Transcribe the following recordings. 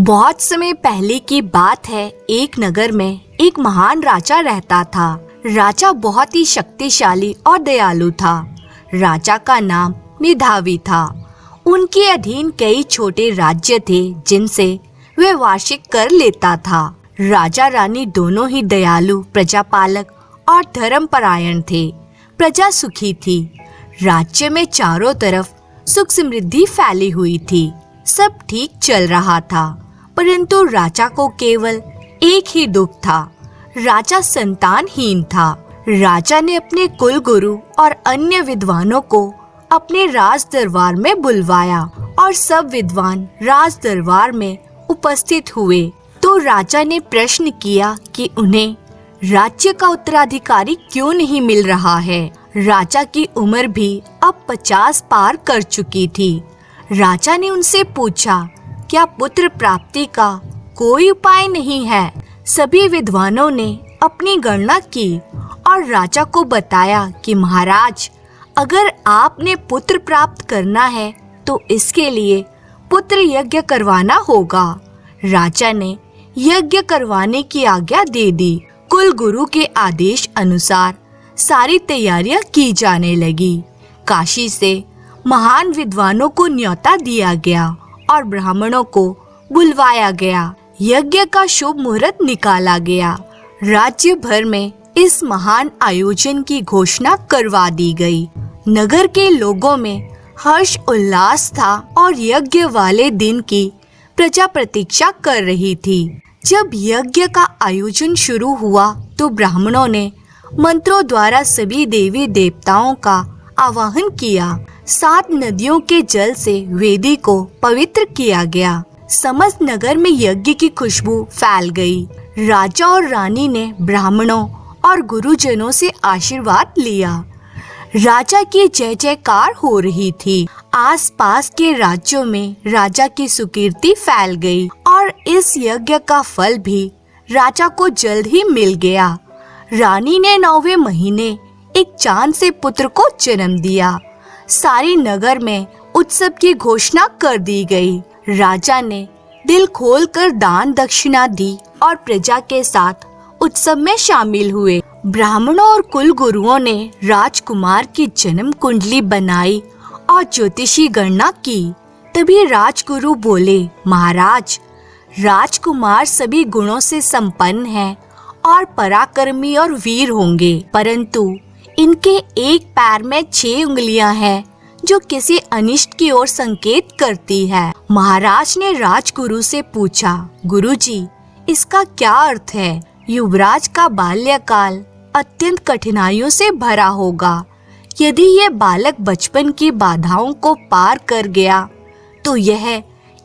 बहुत समय पहले की बात है। एक नगर में एक महान राजा रहता था। राजा बहुत ही शक्तिशाली और दयालु था। राजा का नाम मेधावी था। उनके अधीन कई छोटे राज्य थे जिनसे वह वार्षिक कर लेता था। राजा रानी दोनों ही दयालु, प्रजापालक और धर्मपरायण थे। प्रजा सुखी थी। राज्य में चारों तरफ सुख समृद्धि फैली हुई थी। सब ठीक चल रहा था, परंतु राजा को केवल एक ही दुख था। राजा संतानहीन था। राजा ने अपने कुल गुरु और अन्य विद्वानों को अपने राज दरबार में बुलवाया और सब विद्वान राज दरबार में उपस्थित हुए। तो राजा ने प्रश्न किया कि उन्हें राज्य का उत्तराधिकारी क्यों नहीं मिल रहा है। राजा की उम्र भी अब 50 पार कर चुकी थी। राजा ने उनसे पूछा, क्या पुत्र प्राप्ति का कोई उपाय नहीं है? सभी विद्वानों ने अपनी गणना की और राजा को बताया कि महाराज, अगर आपने पुत्र प्राप्त करना है तो इसके लिए पुत्र यज्ञ करवाना होगा। राजा ने यज्ञ करवाने की आज्ञा दे दी। कुल गुरु के आदेश अनुसार सारी तैयारियां की जाने लगी। काशी से महान विद्वानों को न्योता दिया गया और ब्राह्मणों को बुलवाया गया। यज्ञ का शुभ मुहूर्त निकाला गया। राज्य भर में इस महान आयोजन की घोषणा करवा दी गई। नगर के लोगों में हर्ष उल्लास था और यज्ञ वाले दिन की प्रजा प्रतीक्षा कर रही थी। जब यज्ञ का आयोजन शुरू हुआ तो ब्राह्मणों ने मंत्रों द्वारा सभी देवी देवताओं का आवाहन किया। 7 नदियों के जल से वेदी को पवित्र किया गया। समस्त नगर में यज्ञ की खुशबू फैल गई। राजा और रानी ने ब्राह्मणों और गुरुजनों से आशीर्वाद लिया। राजा की जय जयकार हो रही थी। आसपास के राज्यों में राजा की सुकीर्ति फैल गई और इस यज्ञ का फल भी राजा को जल्द ही मिल गया। रानी ने 9वें महीने एक चांद से पुत्र को जन्म दिया। सारे नगर में उत्सव की घोषणा कर दी गई। राजा ने दिल खोलकर दान दक्षिणा दी और प्रजा के साथ उत्सव में शामिल हुए। ब्राह्मणों और कुल गुरुओं ने राजकुमार की जन्म कुंडली बनाई और ज्योतिषी गणना की। तभी राजगुरु बोले, महाराज, राजकुमार सभी गुणों से संपन्न है और पराक्रमी और वीर होंगे, परंतु इनके एक पैर में 6 उंगलियां हैं जो किसी अनिष्ट की ओर संकेत करती है। महाराज ने राजगुरु से पूछा, गुरुजी, इसका क्या अर्थ है? युवराज का बाल्यकाल अत्यंत कठिनाइयों से भरा होगा। यदि ये बालक बचपन की बाधाओं को पार कर गया तो यह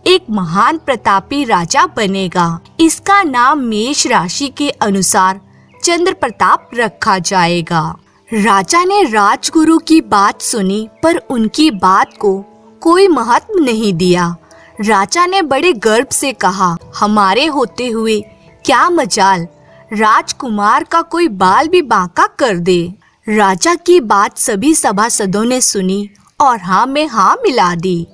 एक महान प्रतापी राजा बनेगा। इसका नाम मेष राशि के अनुसार चंद्र प्रताप रखा जाएगा। राजा ने राजगुरु की बात सुनी, पर उनकी बात को कोई महत्व नहीं दिया। राजा ने बड़े गर्व से कहा, हमारे होते हुए क्या मजाल, राजकुमार का कोई बाल भी बांका कर दे। राजा की बात सभी सभासदों ने सुनी और हाँ में हाँ मिला दी।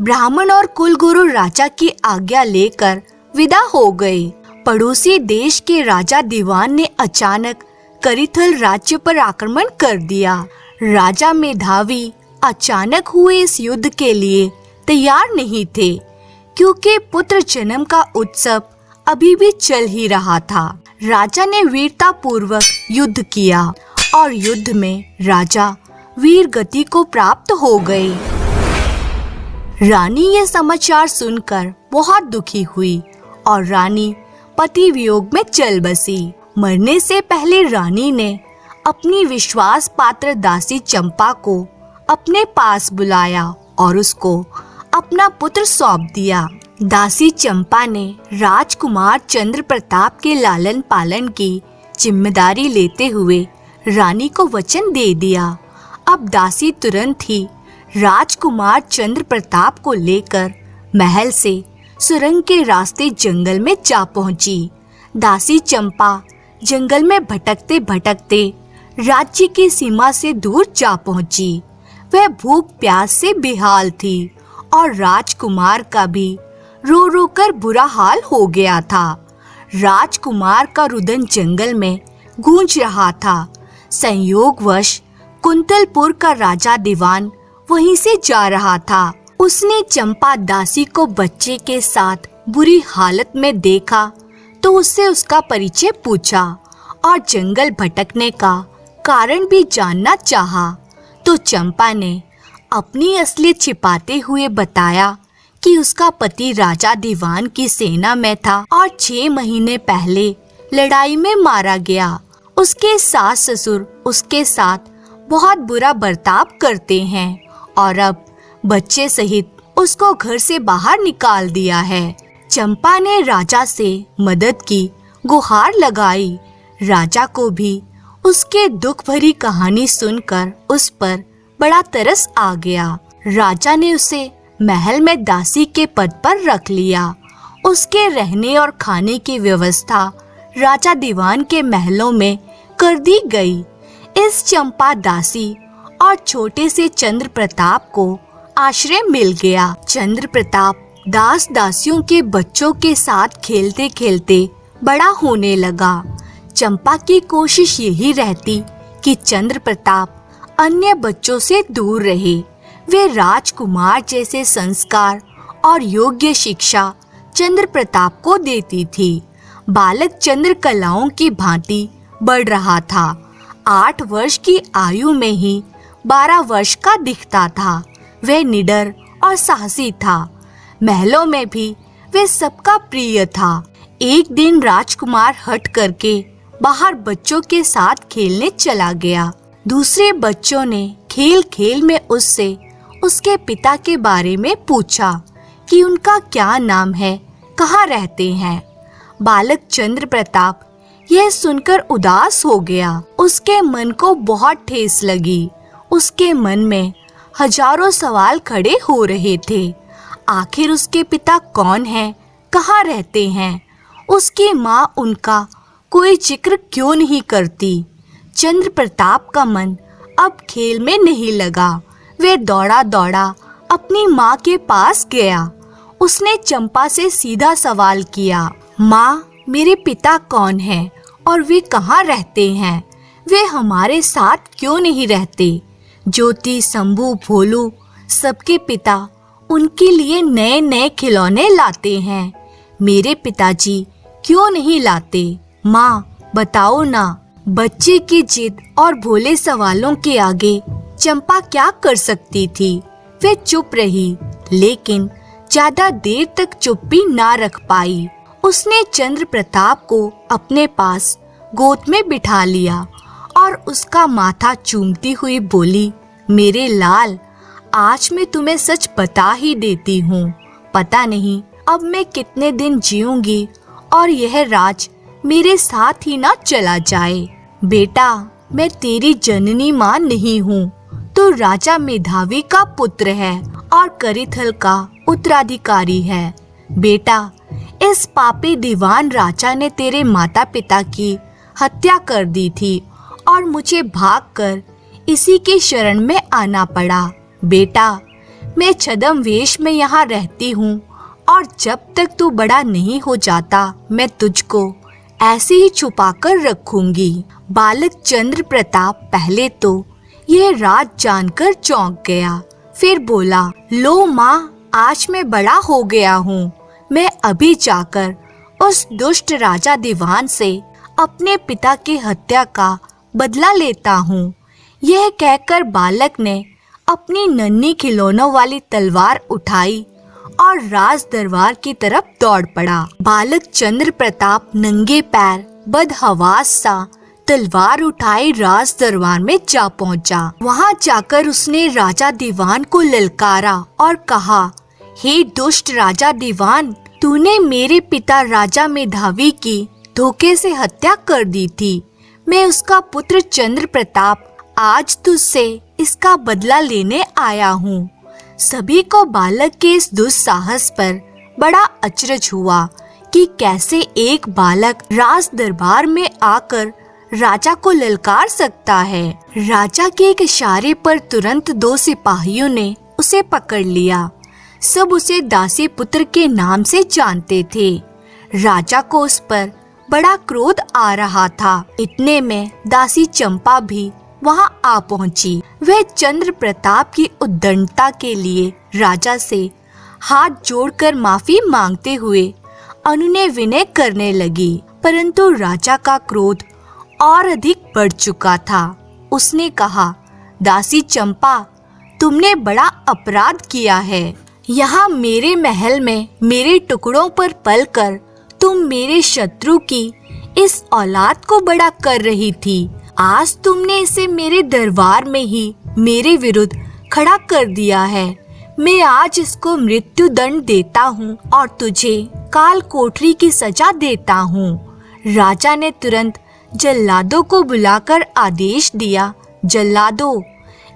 ब्राह्मण और कुलगुरु राजा की आज्ञा लेकर विदा हो गए। पड़ोसी देश के राजा दीवान ने अचानक करिथल राज्य पर आक्रमण कर दिया। राजा मेधावी अचानक हुए इस युद्ध के लिए तैयार नहीं थे, क्योंकि पुत्र जन्म का उत्सव अभी भी चल ही रहा था। राजा ने वीरता पूर्वक युद्ध किया और युद्ध में राजा वीर गति को प्राप्त हो गए। रानी ये समाचार सुनकर बहुत दुखी हुई और रानी पति वियोग में चल बसी। मरने से पहले रानी ने अपनी विश्वास पात्र दासी चंपा को अपने पास बुलाया और उसको अपना पुत्र सौंप दिया। दासी चंपा ने राजकुमार चंद्र प्रताप के लालन पालन की जिम्मेदारी लेते हुए रानी को वचन दे दिया। अब दासी तुरंत ही राजकुमार चंद्र प्रताप को लेकर महल से सुरंग के रास्ते जंगल में जा पहुंची। दासी चंपा जंगल में भटकते भटकते राज्य की सीमा से दूर जा पहुंची। वह भूख प्यास से बेहाल थी और राजकुमार का भी रो रो कर बुरा हाल हो गया था। राजकुमार का रुदन जंगल में गूंज रहा था। संयोगवश कुंतलपुर का राजा दीवान वहीं से जा रहा था। उसने चंपा दासी को बच्चे के साथ बुरी हालत में देखा तो उससे उसका परिचय पूछा और जंगल भटकने का कारण भी जानना चाहा। तो चंपा ने अपनी असलियत छिपाते हुए बताया कि उसका पति राजा दीवान की सेना में था और 6 महीने पहले लड़ाई में मारा गया। उसके सास ससुर उसके साथ बहुत बुरा बर्ताव करते हैं और अब बच्चे सहित उसको घर से बाहर निकाल दिया है। चंपा ने राजा से मदद की गुहार लगाई। राजा को भी उसके दुख भरी कहानी सुनकर उस पर बड़ा तरस आ गया। राजा ने उसे महल में दासी के पद पर रख लिया। उसके रहने और खाने की व्यवस्था राजा दीवान के महलों में कर दी गई। इस चंपा दासी और छोटे से चंद्र प्रताप को आश्रय मिल गया। चंद्र प्रताप दास दासियों के बच्चों के साथ खेलते खेलते बड़ा होने लगा। चंपा की कोशिश यही रहती कि चंद्र प्रताप अन्य बच्चों से दूर रहे। वे राजकुमार जैसे संस्कार और योग्य शिक्षा चंद्र प्रताप को देती थी। बालक चंद्र कलाओं की भांति बढ़ रहा था। 8 वर्ष की आयु में ही 12 वर्ष का दिखता था। वह निडर और साहसी था। महलों में भी वे सबका प्रिय था। एक दिन राजकुमार हट करके बाहर बच्चों के साथ खेलने चला गया। दूसरे बच्चों ने खेल खेल में उससे उसके पिता के बारे में पूछा कि उनका क्या नाम है, कहाँ रहते हैं। बालक चंद्र प्रताप यह सुनकर उदास हो गया। उसके मन को बहुत ठेस लगी। उसके मन में हजारों सवाल खड़े हो रहे थे। आखिर उसके पिता कौन हैं, कहाँ रहते हैं? उसकी माँ उनका कोई जिक्र क्यों नहीं करती? चंद्र प्रताप का मन अब खेल में नहीं लगा। वे दौड़ा दौड़ा अपनी माँ के पास गया। उसने चंपा से सीधा सवाल किया, माँ, मेरे पिता कौन हैं और वे कहाँ रहते हैं? वे हमारे साथ क्यों नहीं रहते? ज्योति, शंभू, भोलू सबके पिता उनके लिए नए नए खिलौने लाते हैं। मेरे पिताजी क्यों नहीं लाते? माँ, बताओ ना। बच्चे की जिद और भोले सवालों के आगे चंपा क्या कर सकती थी? वे चुप रही, लेकिन ज्यादा देर तक चुप्पी ना रख पाई। उसने चंद्र प्रताप को अपने पास गोद में बिठा लिया और उसका माथा चूमती हुई बोली, मेरे लाल, आज मैं तुम्हें सच बता ही देती हूँ। पता नहीं अब मैं कितने दिन जीऊंगी और यह राज मेरे साथ ही ना चला जाए। बेटा, मैं तेरी जननी माँ नहीं हूँ, तो राजा मेधावी का पुत्र है और करिथल का उत्तराधिकारी है। बेटा, इस पापी दीवान राजा ने तेरे माता पिता की हत्या कर दी थी और मुझे भागकर इसी के शरण में आना पड़ा। बेटा, मैं छद्म वेश में यहाँ रहती हूँ और जब तक तू बड़ा नहीं हो जाता मैं तुझको ऐसे ही छुपा कर रखूंगी। बालक चंद्र प्रताप पहले तो यह राज जानकर चौंक गया, फिर बोला, लो माँ, आज मैं बड़ा हो गया हूँ। मैं अभी जाकर उस दुष्ट राजा दीवान से अपने पिता की हत्या का बदला लेता हूँ। यह कहकर बालक ने अपनी नन्ही खिलौनों वाली तलवार उठाई और राज दरबार की तरफ दौड़ पड़ा। बालक चंद्र प्रताप नंगे पैर बदहवास सा तलवार उठाए राज दरबार में जा पहुंचा। वहां जाकर उसने राजा दीवान को ललकारा और कहा, हे दुष्ट राजा दीवान, तूने मेरे पिता राजा मेधावी की धोखे से हत्या कर दी थी। मैं उसका पुत्र चंद्र प्रताप आज तुझसे इसका बदला लेने आया हूँ। सभी को बालक के इस दुस्साहस पर बड़ा अचरज हुआ कि कैसे एक बालक राज दरबार में आकर राजा को ललकार सकता है। राजा के एक इशारे पर तुरंत 2 सिपाहियों ने उसे पकड़ लिया। सब उसे दासी पुत्र के नाम से जानते थे। राजा को उस पर बड़ा क्रोध आ रहा था। इतने में दासी चंपा भी वहां आ पहुंची। वह चंद्र प्रताप की उद्दंडता के लिए राजा से हाथ जोड़कर माफी मांगते हुए अनुनय विनय करने लगी, परंतु राजा का क्रोध और अधिक बढ़ चुका था। उसने कहा, दासी चंपा, तुमने बड़ा अपराध किया है। यहाँ मेरे महल में मेरे टुकड़ों पर पलकर तुम मेरे शत्रु की इस औलाद को बड़ा कर रही थी। आज तुमने इसे मेरे दरबार में ही मेरे विरुद्ध खड़ा कर दिया है। मैं आज इसको मृत्यु दंड देता हूँ और तुझे काल कोठरी की सजा देता हूँ। राजा ने तुरंत जल्लादों को बुलाकर आदेश दिया, जल्लादों,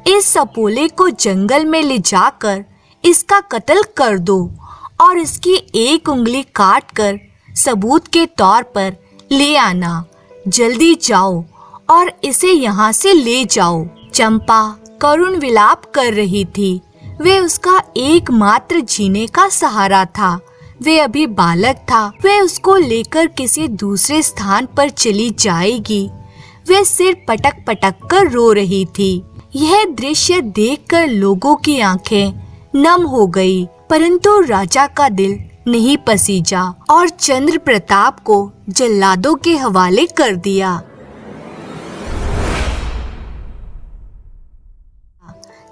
इस सपोले को जंगल में ले जाकर इसका कत्ल कर दो और इसकी एक उंगली काट कर सबूत के तौर पर ले आना। जल्दी जाओ और इसे यहाँ से ले जाओ। चंपा करुण विलाप कर रही थी। वे उसका एकमात्र जीने का सहारा था। वे अभी बालक था। वे उसको लेकर किसी दूसरे स्थान पर चली जाएगी। वे सिर पटक पटक कर रो रही थी। यह दृश्य देखकर लोगों की आंखें नम हो गई, परंतु राजा का दिल नहीं पसीजा और चंद्र प्रताप को जल्लादों के हवाले कर दिया।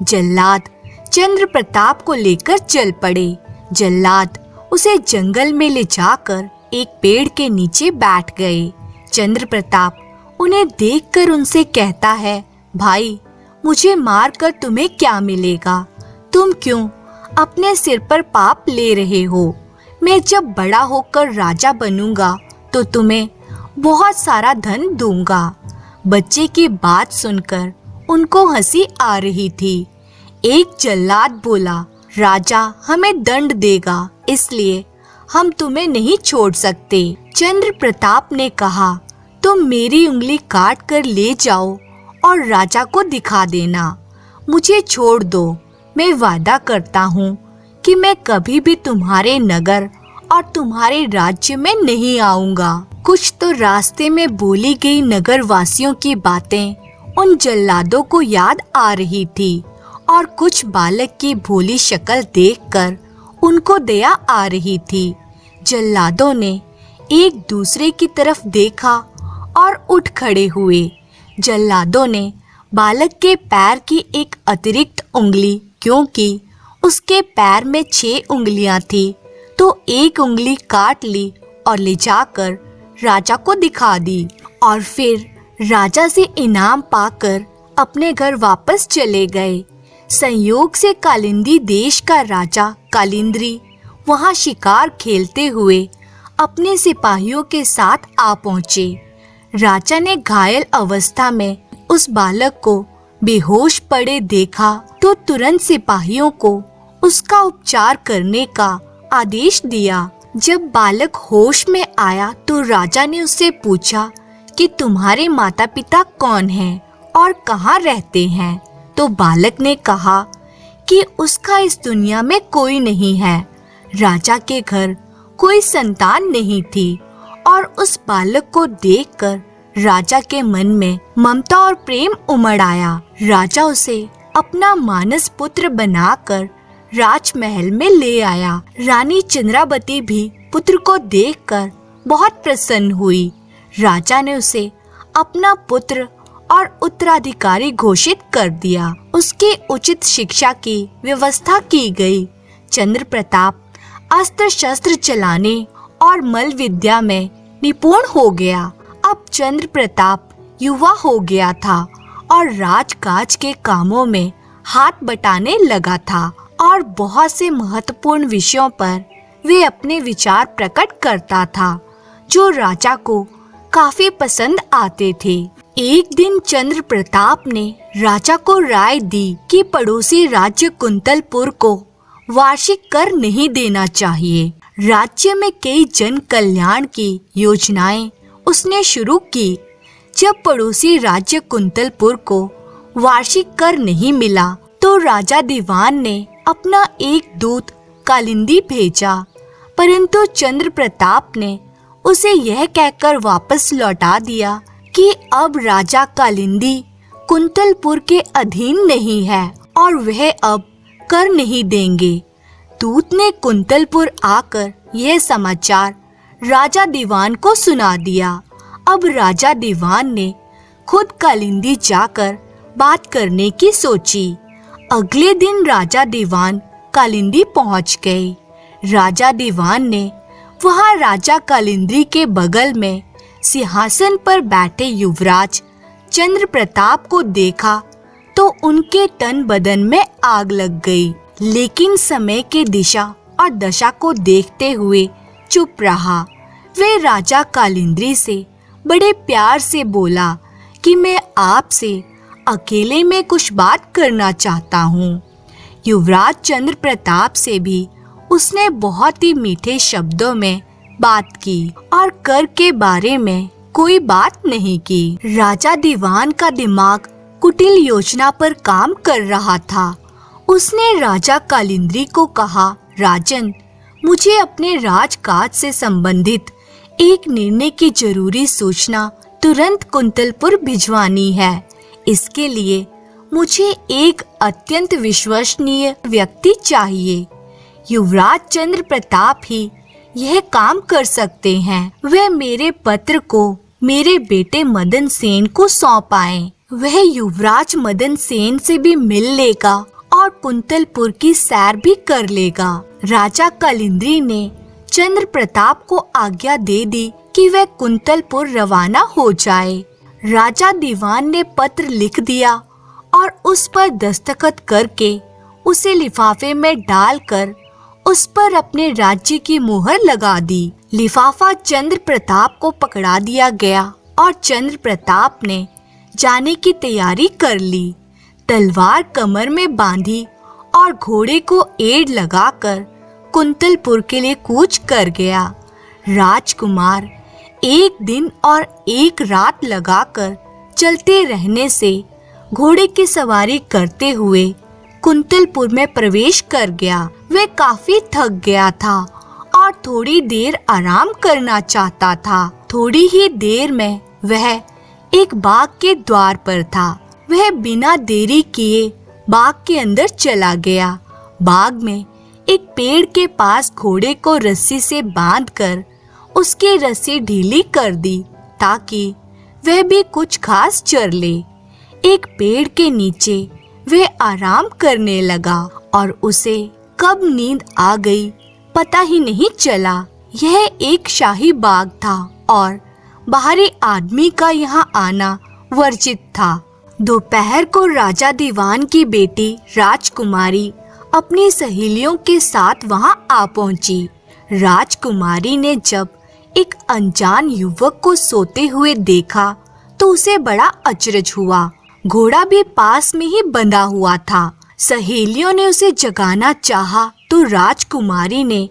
जल्लाद चंद्र प्रताप को लेकर चल पड़े। जल्लाद उसे जंगल में ले जाकर एक पेड़ के नीचे बैठ गए। चंद्र प्रताप उन्हें देखकर उनसे कहता है, भाई, मुझे मारकर तुम्हें क्या मिलेगा? तुम क्यों अपने सिर पर पाप ले रहे हो? मैं जब बड़ा होकर राजा बनूंगा तो तुम्हें बहुत सारा धन दूंगा। बच्चे की बात सुनकर उनको हंसी आ रही थी। एक जल्लाद बोला, राजा हमें दंड देगा, इसलिए हम तुम्हें नहीं छोड़ सकते। चंद्र प्रताप ने कहा, तुम मेरी उंगली काट कर ले जाओ और राजा को दिखा देना। मुझे छोड़ दो। मैं वादा करता हूँ कि मैं कभी भी तुम्हारे नगर और तुम्हारे राज्य में नहीं आऊंगा। कुछ तो रास्ते में बोली गई नगर वासियों की बातें उन जल्लादों को याद आ रही थी और कुछ बालक की भोली शक्ल देखकर उनको दया आ रही थी। जल्लादों ने एक दूसरे की तरफ देखा और उठ खड़े हुए। जल्लादों ने बालक के पैर की एक अतिरिक्त उंगली, क्योंकि उसके पैर में 6 उंगलियां थी, तो एक उंगली काट ली और ले जाकर राजा को दिखा दी और फिर राजा से इनाम पाकर अपने घर वापस चले गए। संयोग से कालिंदी देश का राजा कालिंद्री वहां शिकार खेलते हुए अपने सिपाहियों के साथ आ पहुंचे। राजा ने घायल अवस्था में उस बालक को बेहोश पड़े देखा तो तुरंत सिपाहियों को उसका उपचार करने का आदेश दिया। जब बालक होश में आया तो राजा ने उससे पूछा कि तुम्हारे माता पिता कौन हैं और कहाँ रहते हैं? तो बालक ने कहा कि उसका इस दुनिया में कोई नहीं है। राजा के घर कोई संतान नहीं थी और उस बालक को देखकर राजा के मन में ममता और प्रेम उमड़ आया। राजा उसे अपना मानस पुत्र बनाकर राजमहल में ले आया। रानी चंद्रावती भी पुत्र को देखकर बहुत प्रसन्न हुई। राजा ने उसे अपना पुत्र और उत्तराधिकारी घोषित कर दिया। उसकी उचित शिक्षा की व्यवस्था की गई। चंद्र प्रताप अस्त्र शस्त्र चलाने और मल्ल विद्या में निपुण हो गया। अब चंद्र प्रताप युवा हो गया था और राजकाज के कामों में हाथ बटाने लगा था और बहुत से महत्वपूर्ण विषयों पर वे अपने विचार प्रकट करता था जो राजा को काफी पसंद आते थे। एक दिन चंद्र प्रताप ने राजा को राय दी कि पड़ोसी राज्य कुंतलपुर को वार्षिक कर नहीं देना चाहिए। राज्य में कई जन कल्याण की योजनाएं उसने शुरू की। जब पड़ोसी राज्य कुंतलपुर को वार्षिक कर नहीं मिला तो राजा दीवान ने अपना एक दूत कालिंदी भेजा, परंतु चंद्र प्रताप ने उसे यह कहकर वापस लौटा दिया कि अब राजा कालिंदी कुंतलपुर के अधीन नहीं है और वह अब कर नहीं देंगे। दूत ने कुंतलपुर आकर यह समाचार राजा दीवान को सुना दिया। अब राजा दीवान ने खुद कालिंदी जाकर बात करने की सोची। अगले दिन राजा दीवान कालिंदी पहुंच गए। राजा दीवान ने वहां राजा कालिंदी के बगल में सिंहासन पर बैठे युवराज चंद्र प्रताप को देखा तो उनके तन बदन में आग लग गई, लेकिन समय के दिशा और दशा को देखते हुए चुप रहा। वे राजा कालिंदी से बड़े प्यार से बोला कि मैं आपसे अकेले में कुछ बात करना चाहता हूँ। युवराज चंद्र प्रताप से भी उसने बहुत ही मीठे शब्दों में बात की और कर के बारे में कोई बात नहीं की। राजा दीवान का दिमाग कुटिल योजना पर काम कर रहा था। उसने राजा कालिंदी को कहा, राजन, मुझे अपने राजकाज से संबंधित एक निर्णय की जरूरी सूचना तुरंत कुंतलपुर भिजवानी है। इसके लिए मुझे एक अत्यंत विश्वसनीय व्यक्ति चाहिए। युवराज चंद्र प्रताप ही यह काम कर सकते हैं। वे मेरे पत्र को मेरे बेटे मदन सेन को सौंप आए। वह युवराज मदन सेन से भी मिल लेगा और कुंतलपुर की सैर भी कर लेगा। राजा कालिंदी ने चंद्र प्रताप को आज्ञा दे दी कि वह कुंतलपुर रवाना हो जाए। राजा दीवान ने पत्र लिख दिया और उस पर दस्तखत करके उसे लिफाफे में डालकर उस पर अपने राज्य की मुहर लगा दी। लिफाफा चंद्र प्रताप को पकड़ा दिया गया और चंद्र प्रताप ने जाने की तैयारी कर ली। तलवार कमर में बांधी और घोड़े को एड़ लगाकर कुंतलपुर के लिए कूच कर गया। राजकुमार एक दिन और एक रात लगाकर चलते रहने से घोड़े की सवारी करते हुए कुंतलपुर में प्रवेश कर गया। वह काफी थक गया था और थोड़ी देर आराम करना चाहता था। थोड़ी ही देर में वह एक बाग के द्वार पर था। वह बिना देरी किए बाग के अंदर चला गया। बाग में एक पेड़ के पास घोड़े को रस्सी से बांधकर उसकी रस्सी ढीली कर दी ताकि वह भी कुछ घास चर ले। एक पेड़ के नीचे वह आराम करने लगा और उसे कब नींद आ गई पता ही नहीं चला। यह एक शाही बाग था और बाहरी आदमी का यहाँ आना वर्जित था। दोपहर को राजा दीवान की बेटी राजकुमारी अपनी सहेलियों के साथ वहां आ पहुंची। राजकुमारी ने जब एक अनजान युवक को सोते हुए देखा तो उसे बड़ा अचरज हुआ। घोड़ा भी पास में ही बंधा हुआ था। सहेलियों ने उसे जगाना चाहा तो राजकुमारी ने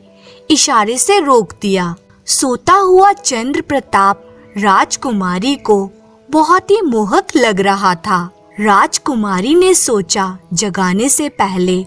इशारे से रोक दिया। सोता हुआ चंद्र प्रताप राजकुमारी को बहुत ही मोहक लग रहा था। राजकुमारी ने सोचा जगाने से पहले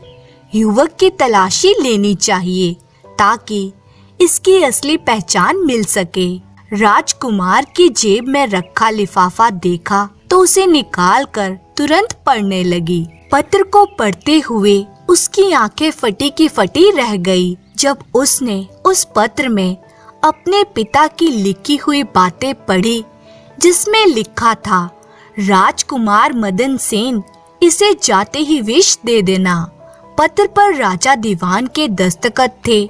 युवक की तलाशी लेनी चाहिए ताकि इसकी असली पहचान मिल सके। राजकुमार की जेब में रखा लिफाफा देखा तो उसे निकालकर तुरंत पढ़ने लगी। पत्र को पढ़ते हुए उसकी आंखें फटी की फटी रह गई। जब उसने उस पत्र में अपने पिता की लिखी हुई बातें पढ़ी जिसमें लिखा था, राजकुमार मदन सेन, इसे जाते ही विष दे देना। पत्र पर राजा दीवान के दस्तखत थे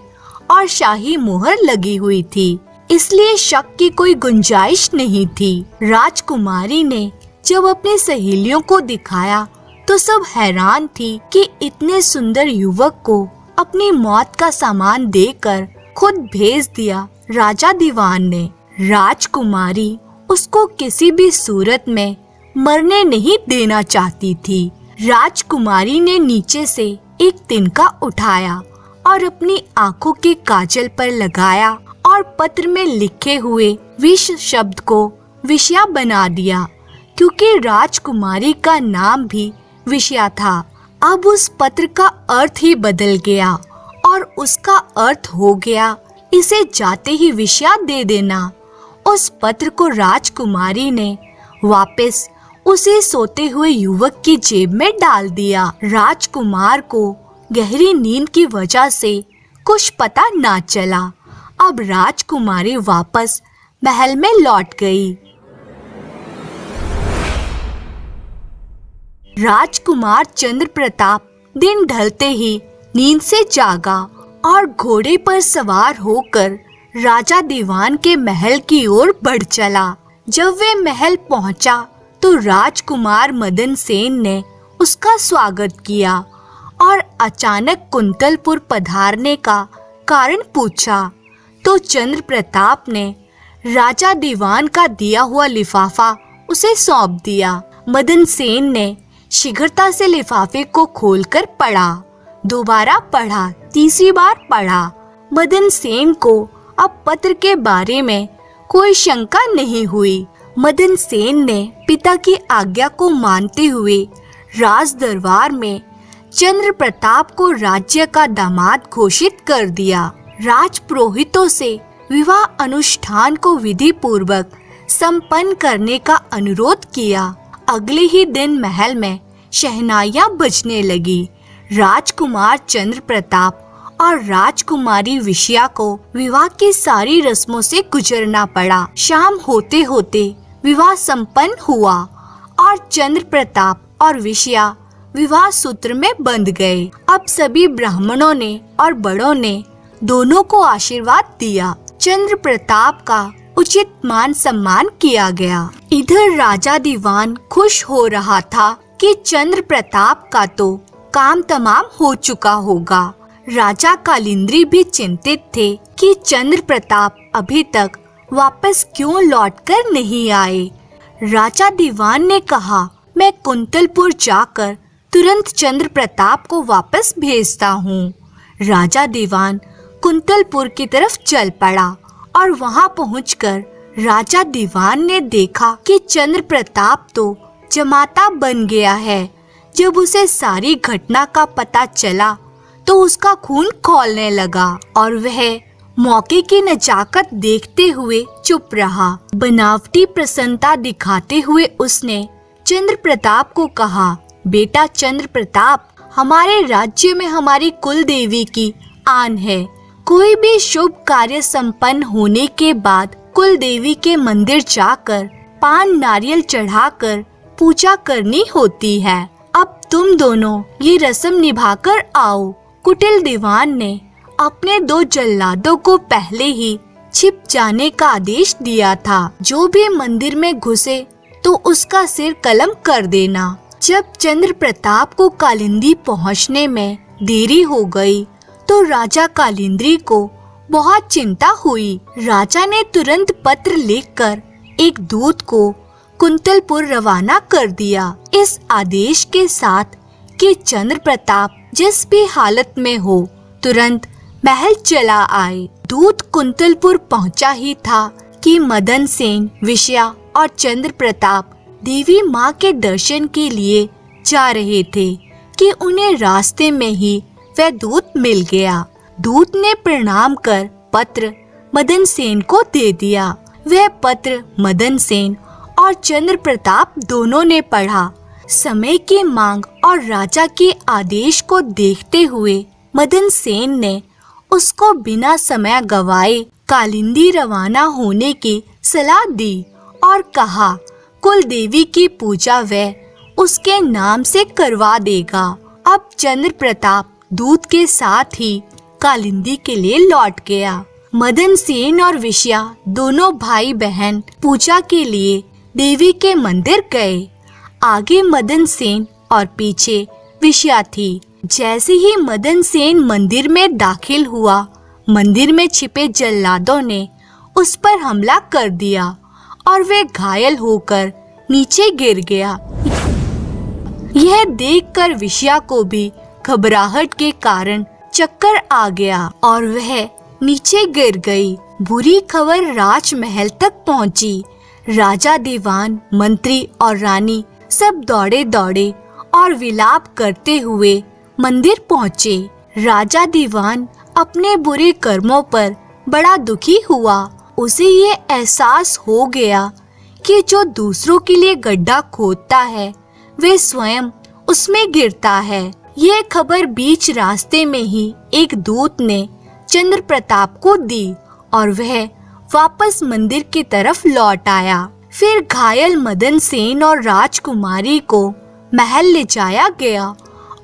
और शाही मुहर लगी हुई थी, इसलिए शक की कोई गुंजाइश नहीं थी। राजकुमारी ने जब अपनी सहेलियों को दिखाया तो सब हैरान थी कि इतने सुंदर युवक को अपनी मौत का सामान देकर खुद भेज दिया राजा दीवान ने। राजकुमारी उसको किसी भी सूरत में मरने नहीं देना चाहती थी। राजकुमारी ने नीचे से एक तिनका उठाया और अपनी आंखों के काजल पर लगाया और पत्र में लिखे हुए विष शब्द को विषया बना दिया, क्योंकि राजकुमारी का नाम भी विषया था। अब उस पत्र का अर्थ ही बदल गया और उसका अर्थ हो गया, इसे जाते ही विषया दे देना। उस पत्र को राजकुमारी ने वापस उसे सोते हुए युवक की जेब में डाल दिया। राजकुमार को गहरी नींद की वजह से कुछ पता ना चला। अब राजकुमारी वापस महल में लौट गई। राजकुमार चंद्र प्रताप दिन ढलते ही नींद से जागा और घोड़े पर सवार होकर राजा दीवान के महल की ओर बढ़ चला। जब वे महल पहुंचा तो राजकुमार मदन सेन ने उसका स्वागत किया और अचानक कुंतलपुर पधारने का कारण पूछा तो चंद्र प्रताप ने राजा दीवान का दिया हुआ लिफाफा उसे सौंप दिया। मदन सेन ने शीघ्रता से लिफाफे को खोलकर पढ़ा, दोबारा पढ़ा, तीसरी बार पढ़ा। मदन सेन को अब पत्र के बारे में कोई शंका नहीं हुई। मदन सेन ने पिता की आज्ञा को मानते हुए राज दरबार में चंद्र प्रताप को राज्य का दामाद घोषित कर दिया। राजपुरोहितों से विवाह अनुष्ठान को विधि पूर्वक संपन्न करने का अनुरोध किया। अगले ही दिन महल में शहनाइयां बजने लगी। राजकुमार चंद्र प्रताप और राजकुमारी विषया को विवाह की सारी रस्मों से गुजरना पड़ा। शाम होते होते विवाह संपन्न हुआ और चंद्र प्रताप और विषया विवाह सूत्र में बंध गए। अब सभी ब्राह्मणों ने और बड़ों ने दोनों को आशीर्वाद दिया। चंद्र प्रताप का उचित मान सम्मान किया गया। इधर राजा दीवान खुश हो रहा था कि चंद्र प्रताप का तो काम तमाम हो चुका होगा। राजा कालिंद्री भी चिंतित थे कि चंद्र प्रताप अभी तक वापस क्यों लौटकर नहीं आए। राजा दीवान ने कहा, मैं कुंतलपुर जाकर तुरंत चंद्र प्रताप को वापस भेजता हूँ। राजा दीवान कुंतलपुर की तरफ चल पड़ा और वहाँ पहुंचकर राजा दीवान ने देखा कि चंद्र प्रताप तो जमाता बन गया है। जब उसे सारी घटना का पता चला तो उसका खून खौलने लगा और वह मौके की नजाकत देखते हुए चुप रहा। बनावटी प्रसन्नता दिखाते हुए उसने चंद्र प्रताप को कहा, बेटा चंद्र प्रताप, हमारे राज्य में हमारी कुल देवी की आन है। कोई भी शुभ कार्य संपन्न होने के बाद कुल देवी के मंदिर जाकर पान नारियल चढ़ाकर पूजा करनी होती है। अब तुम दोनों ये रस्म निभाकर आओ। कुटिल दीवान ने अपने 2 जल्लादों को पहले ही छिप जाने का आदेश दिया था। जो भी मंदिर में घुसे तो उसका सिर कलम कर देना। जब चंद्र प्रताप को कालिंदी पहुंचने में देरी हो गई तो राजा कालिंद्री को बहुत चिंता हुई। राजा ने तुरंत पत्र लिखकर एक दूत को कुंतलपुर रवाना कर दिया, इस आदेश के साथ कि चंद्र प्रताप जिस भी हालत में हो तुरंत महल चला आए। दूत कुंतलपुर पहुंचा ही था कि मदन सेन, विषया और चंद्र प्रताप देवी माँ के दर्शन के लिए जा रहे थे कि उन्हें रास्ते में ही वह दूत मिल गया। दूत ने प्रणाम कर पत्र मदन सेन को दे दिया। वह पत्र मदन सेन और चंद्र प्रताप दोनों ने पढ़ा। समय की मांग और राजा के आदेश को देखते हुए मदन सेन ने उसको बिना समय गवाए कालिंदी रवाना होने की सलाह दी और कहा, कुल देवी की पूजा वह उसके नाम से करवा देगा। अब चंद्र प्रताप दूत के साथ ही कालिंदी के लिए लौट गया। मदन सेन और विषया दोनों भाई बहन पूजा के लिए देवी के मंदिर गए। आगे मदन सेन और पीछे विषया थी। जैसे ही मदन सेन मंदिर में दाखिल हुआ, मंदिर में छिपे जल्लादों ने उस पर हमला कर दिया और वे घायल होकर नीचे गिर गया। यह देखकर विषया को भी घबराहट के कारण चक्कर आ गया और वह नीचे गिर गई। बुरी खबर राजमहल तक पहुंची। राजा दीवान, मंत्री और रानी सब दौड़े और विलाप करते हुए मंदिर पहुँचे। राजा दीवान अपने बुरे कर्मों पर बड़ा दुखी हुआ। उसे ये एहसास हो गया कि जो दूसरों के लिए गड्ढा खोदता है वे स्वयं उसमें गिरता है। यह खबर बीच रास्ते में ही एक दूत ने चंद्र प्रताप को दी और वह वापस मंदिर की तरफ लौट आया। फिर घायल मदन सेन और राजकुमारी को महल ले जाया गया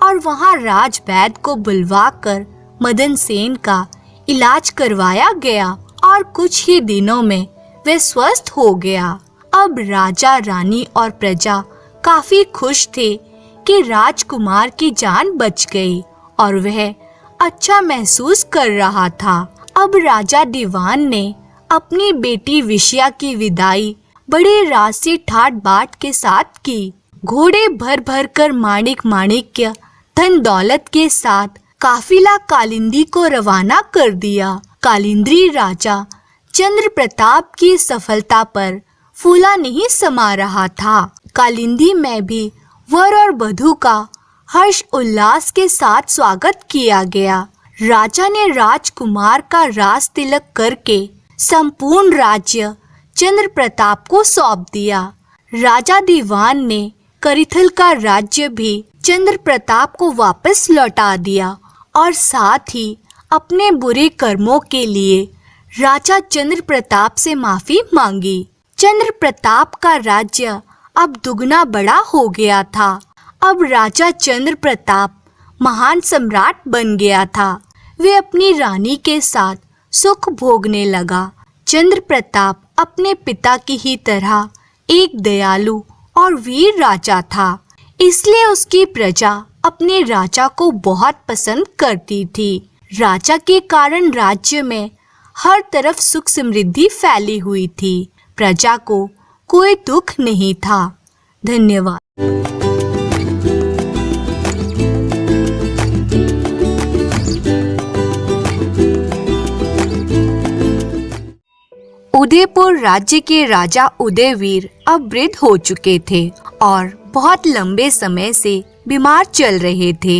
और वहां राज वैद्य को बुलवाकर मदन सेन का इलाज करवाया गया और कुछ ही दिनों में वह स्वस्थ हो गया। अब राजा, रानी और प्रजा काफी खुश थे कि राजकुमार की जान बच गई और वह अच्छा महसूस कर रहा था। अब राजा दीवान ने अपनी बेटी विषया की विदाई बड़े राज से ठाट बाट के साथ की। घोड़े भर भर कर माणिक माणिक्य धन दौलत के साथ काफिला कालिंदी को रवाना कर दिया। कालिंदी राजा चंद्र प्रताप की सफलता पर फूला नहीं समा रहा था। कालिंदी में भी वर और वधू का हर्ष उल्लास के साथ स्वागत किया गया। राजा ने राजकुमार का राज तिलक करके संपूर्ण राज्य चंद्र प्रताप को सौंप दिया। राजा दीवान ने करिथल का राज्य भी चंद्र प्रताप को वापस लौटा दिया और साथ ही अपने बुरे कर्मों के लिए राजा चंद्र प्रताप से माफी मांगी। चंद्र प्रताप का राज्य अब दुगना बड़ा हो गया था। अब राजा चंद्र प्रताप महान सम्राट बन गया था। वे अपनी रानी के साथ सुख भोगने लगा। चंद्र प्रताप अपने पिता की ही तरह एक दयालु और वीर राजा था, इसलिए उसकी प्रजा अपने राजा को बहुत पसंद करती थी। राजा के कारण राज्य में हर तरफ सुख समृद्धि फैली हुई थी। प्रजा को कोई दुख नहीं था। धन्यवाद। उदयपुर राज्य के राजा उदयवीर अब वृद्ध हो चुके थे और बहुत लंबे समय से बीमार चल रहे थे।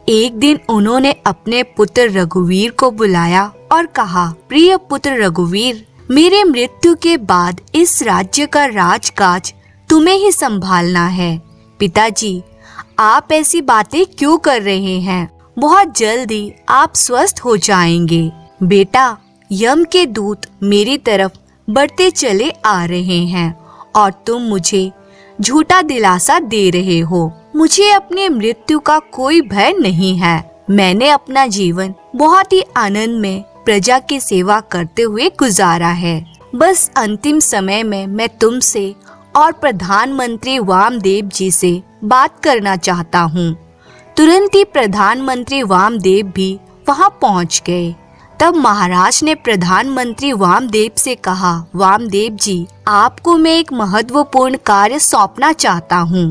एक दिन उन्होंने अपने पुत्र रघुवीर को बुलाया और कहा, प्रिय पुत्र रघुवीर, मेरे मृत्यु के बाद इस राज्य का राजकाज तुम्हें ही संभालना है। पिताजी, आप ऐसी बातें क्यों कर रहे हैं? बहुत जल्दी आप स्वस्थ हो जाएंगे। बेटा, यम के दूत मेरी तरफ बढ़ते चले आ रहे हैं और तुम मुझे झूठा दिलासा दे रहे हो। मुझे अपने मृत्यु का कोई भय नहीं है। मैंने अपना जीवन बहुत ही आनंद में प्रजा की सेवा करते हुए गुजारा है। बस अंतिम समय में मैं तुमसे और प्रधानमंत्री वामदेव जी से बात करना चाहता हूँ। तुरंत ही प्रधानमंत्री वामदेव भी वहाँ पहुँच गए। तब महाराज ने प्रधानमंत्री वामदेव से कहा, वामदेव जी, आपको मैं एक महत्वपूर्ण कार्य सौंपना चाहता हूँ।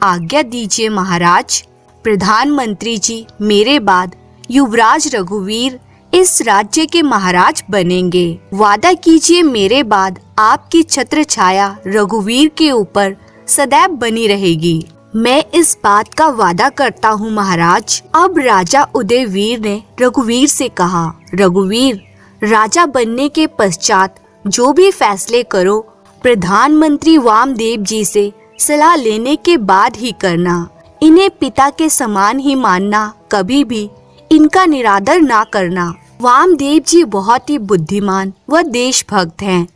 आज्ञा दीजिए महाराज। प्रधानमंत्री जी, मेरे बाद युवराज रघुवीर इस राज्य के महाराज बनेंगे। वादा कीजिए मेरे बाद आपकी छत्र छाया रघुवीर के ऊपर सदैव बनी रहेगी। मैं इस बात का वादा करता हूँ महाराज। अब राजा उदयवीर ने रघुवीर से कहा, रघुवीर, राजा बनने के पश्चात जो भी फैसले करो प्रधानमंत्री वामदेव जी से सलाह लेने के बाद ही करना। इन्हें पिता के समान ही मानना, कभी भी इनका निरादर ना करना। वामदेव जी बहुत ही बुद्धिमान व देशभक्त हैं।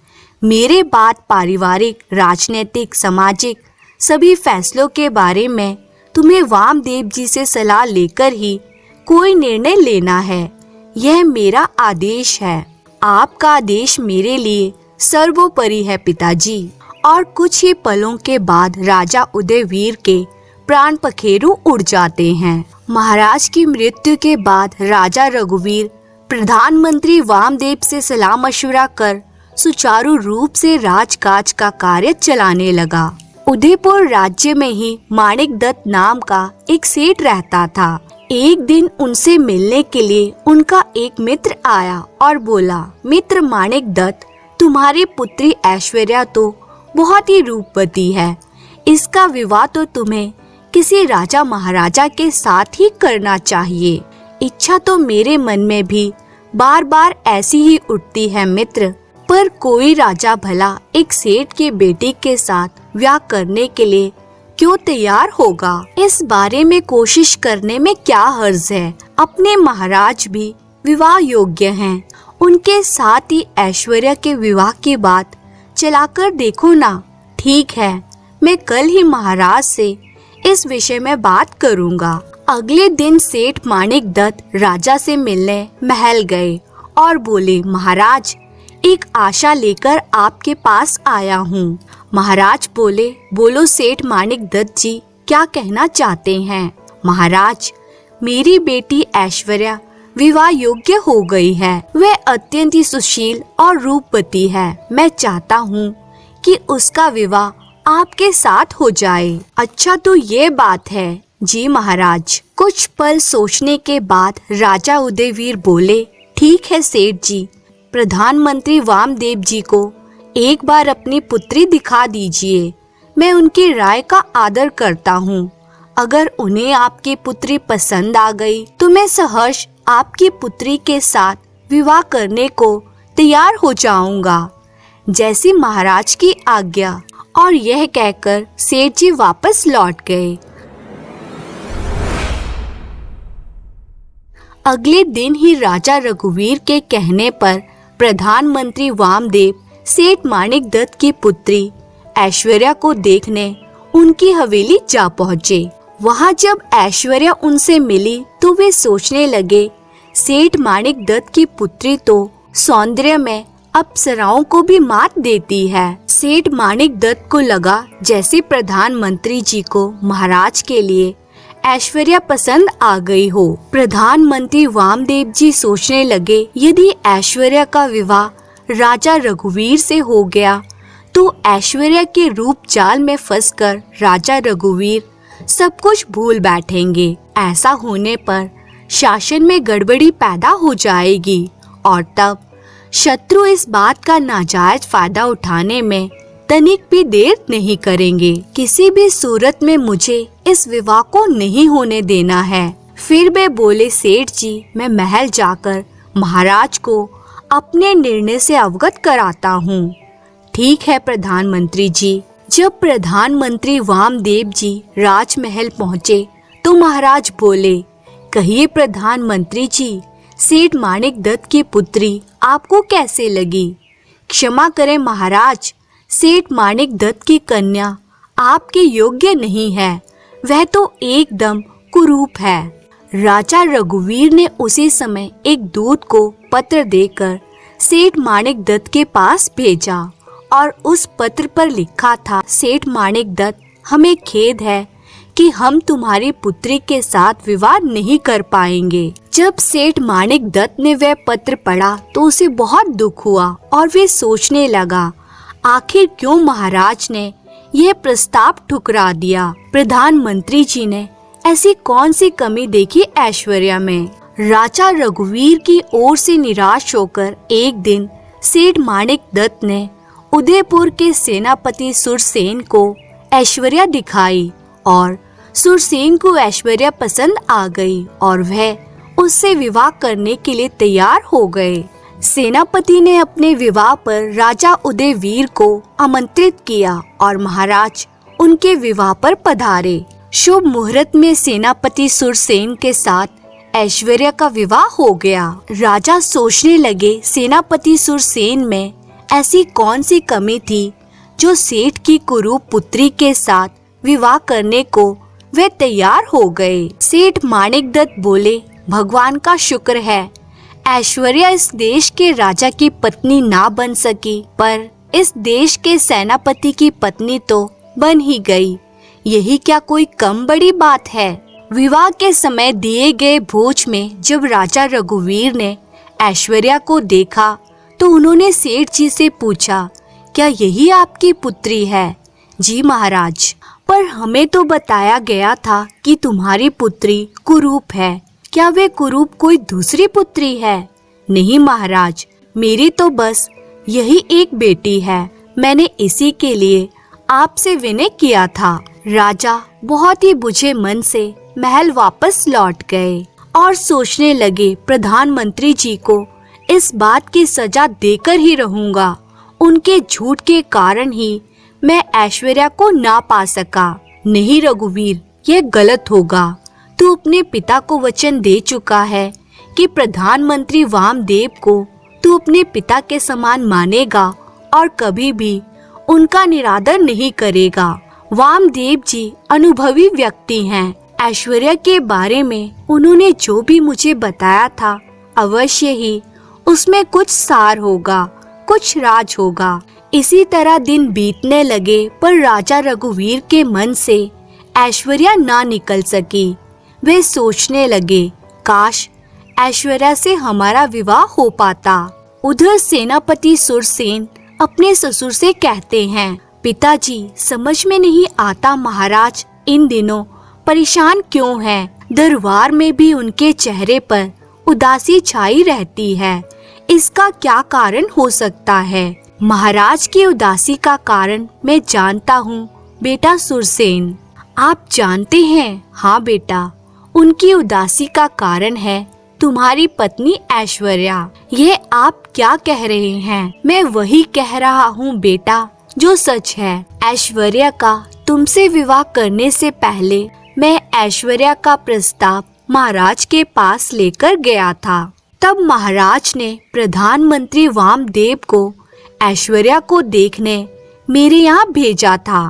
मेरे बाद पारिवारिक, राजनीतिक, सामाजिक सभी फैसलों के बारे में तुम्हें वामदेव जी से सलाह लेकर ही कोई निर्णय लेना है। यह मेरा आदेश है। आपका आदेश मेरे लिए सर्वोपरि है पिताजी। और कुछ ही पलों के बाद राजा उदयवीर के प्राण पखेरु उड़ जाते हैं। महाराज की मृत्यु के बाद राजा रघुवीर प्रधानमंत्री वामदेव से सलाह मशवरा कर सुचारू रूप से राजकाज का कार्य चलाने लगा। उदयपुर राज्य में ही माणिक दत्त नाम का एक सेठ रहता था। एक दिन उनसे मिलने के लिए उनका एक मित्र आया और बोला, मित्र माणिक दत्त, तुम्हारी पुत्री ऐश्वर्या तो बहुत ही रूपवती है। इसका विवाह तो तुम्हें किसी राजा महाराजा के साथ ही करना चाहिए। इच्छा तो मेरे मन में भी बार बार ऐसी ही उठती है मित्र, पर कोई राजा भला एक सेठ की बेटी के साथ विवाह करने के लिए क्यों तैयार होगा? इस बारे में कोशिश करने में क्या हर्ज है? अपने महाराज भी विवाह योग्य हैं, उनके साथ ही ऐश्वर्या के विवाह की बात चलाकर देखो ना। ठीक है, मैं कल ही महाराज से इस विषय में बात करूंगा। अगले दिन सेठ माणिक दत्त राजा से मिलने महल गए और बोले, महाराज, एक आशा लेकर आपके पास आया हूँ। महाराज बोले, बोलो सेठ माणिक दत्त जी, क्या कहना चाहते हैं? महाराज, मेरी बेटी ऐश्वर्या विवाह योग्य हो गई है। वह अत्यंत ही सुशील और रूपवती है। मैं चाहता हूँ कि उसका विवाह आपके साथ हो जाए। अच्छा, तो ये बात है। जी महाराज। कुछ पल सोचने के बाद राजा उदयवीर बोले, ठीक है सेठ जी, प्रधानमंत्री वामदेव जी को एक बार अपनी पुत्री दिखा दीजिए। मैं उनकी राय का आदर करता हूँ। अगर उन्हें आपकी पुत्री पसंद आ गई तो मैं सहर्ष आपकी पुत्री के साथ विवाह करने को तैयार हो जाऊंगा। जैसी महाराज की आज्ञा। और यह कहकर सेठ जी वापस लौट गए। अगले दिन ही राजा रघुवीर के कहने पर प्रधानमंत्री वामदेव सेठ माणिक दत्त की पुत्री ऐश्वर्या को देखने उनकी हवेली जा पहुँचे। वहाँ जब ऐश्वर्या उनसे मिली तो वे सोचने लगे, सेठ माणिक दत्त की पुत्री तो सौंदर्य में अप्सराओं को भी मात देती है। सेठ माणिक दत्त को लगा जैसे प्रधानमंत्री जी को महाराज के लिए ऐश्वर्या पसंद आ गई हो। प्रधानमंत्री वामदेव जी सोचने लगे, यदि ऐश्वर्या का विवाह राजा रघुवीर से हो गया तो ऐश्वर्या के रूप चाल में फंसकर राजा रघुवीर सब कुछ भूल बैठेंगे। ऐसा होने पर शासन में गड़बड़ी पैदा हो जाएगी और तब शत्रु इस बात का नाजायज फायदा उठाने में तनिक भी देर नहीं करेंगे। किसी भी सूरत में मुझे इस विवाह को नहीं होने देना है। फिर वे बोले, सेठ जी, मैं महल जाकर महाराज को अपने निर्णय से अवगत कराता हूँ। ठीक है प्रधानमंत्री जी। जब प्रधानमंत्री वामदेव जी राजमहल पहुँचे तो महाराज बोले, कहिए प्रधानमंत्री जी, सेठ माणिक दत्त की पुत्री आपको कैसे लगी? क्षमा करें महाराज, सेठ माणिक दत्त की कन्या आपके योग्य नहीं है। वह तो एकदम कुरूप है। राजा रघुवीर ने उसी समय एक दूत को पत्र देकर सेठ माणिक दत्त के पास भेजा और उस पत्र पर लिखा था, सेठ माणिक दत्त, हमें खेद है कि हम तुम्हारी पुत्री के साथ विवाह नहीं कर पाएंगे। जब सेठ माणिक दत्त ने वह पत्र पढ़ा तो उसे बहुत दुख हुआ और वे सोचने लगा, आखिर क्यों महाराज ने यह प्रस्ताव ठुकरा दिया? प्रधानमंत्री जी ने ऐसी कौन सी कमी देखी ऐश्वर्या में? राजा रघुवीर की ओर से निराश होकर एक दिन सेठ माणिक दत्त ने उदयपुर के सेनापति सुरसेन को ऐश्वर्या दिखाई और सुरसेन को ऐश्वर्या पसंद आ गई और वह उससे विवाह करने के लिए तैयार हो गए। सेनापति ने अपने विवाह पर राजा उदयवीर को आमंत्रित किया और महाराज उनके विवाह पर पधारे। शुभ मुहूर्त में सेनापति सुरसेन के साथ ऐश्वर्या का विवाह हो गया। राजा सोचने लगे, सेनापति सुरसेन में ऐसी कौन सी कमी थी जो सेठ की कुरूप पुत्री के साथ विवाह करने को वे तैयार हो गए। सेठ माणिक दत्त बोले, भगवान का शुक्र है ऐश्वर्या इस देश के राजा की पत्नी ना बन सकी, पर इस देश के सेनापति की पत्नी तो बन ही गई। यही क्या कोई कम बड़ी बात है? विवाह के समय दिए गए भोज में जब राजा रघुवीर ने ऐश्वर्या को देखा तो उन्होंने सेठ जी से पूछा, क्या यही आपकी पुत्री है? जी महाराज, पर हमें तो बताया गया था कि तुम्हारी पुत्री कुरूप है। क्या वे कुरूप कोई दूसरी पुत्री है? नहीं महाराज, मेरी तो बस यही एक बेटी है। मैंने इसी के लिए आपसे विनय किया था। राजा बहुत ही बुझे मन से महल वापस लौट गए। और सोचने लगे प्रधानमंत्री जी को इस बात की सजा देकर ही रहूंगा। उनके झूठ के कारण ही मैं ऐश्वर्या को ना पा सका। नहीं रघुवीर, यह गलत होगा। तू अपने पिता को वचन दे चुका है कि प्रधानमंत्री वामदेव को तू अपने पिता के समान मानेगा और कभी भी उनका निरादर नहीं करेगा। वामदेव जी अनुभवी व्यक्ति हैं। ऐश्वर्या के बारे में उन्होंने जो भी मुझे बताया था, अवश्य ही उसमें कुछ सार होगा, कुछ राज होगा। इसी तरह दिन बीतने लगे, पर राजा रघुवीर के मन से ऐश्वर्या ना निकल सकी। वे सोचने लगे, काश ऐश्वर्या से हमारा विवाह हो पाता। उधर सेनापति सुरसेन अपने ससुर से कहते हैं, पिताजी, समझ में नहीं आता महाराज इन दिनों परेशान क्यों हैं? दरबार में भी उनके चेहरे पर उदासी छाई रहती है। इसका क्या कारण हो सकता है? महाराज की उदासी का कारण मैं जानता हूँ बेटा सुरसेन। आप जानते हैं? हाँ बेटा, उनकी उदासी का कारण है तुम्हारी पत्नी ऐश्वर्या। ये आप क्या कह रहे हैं? मैं वही कह रहा हूँ बेटा जो सच है। ऐश्वर्या का तुमसे विवाह करने से पहले मैं ऐश्वर्या का प्रस्ताव महाराज के पास लेकर गया था। तब महाराज ने प्रधानमंत्री वामदेव को ऐश्वर्या को देखने मेरे यहाँ भेजा था।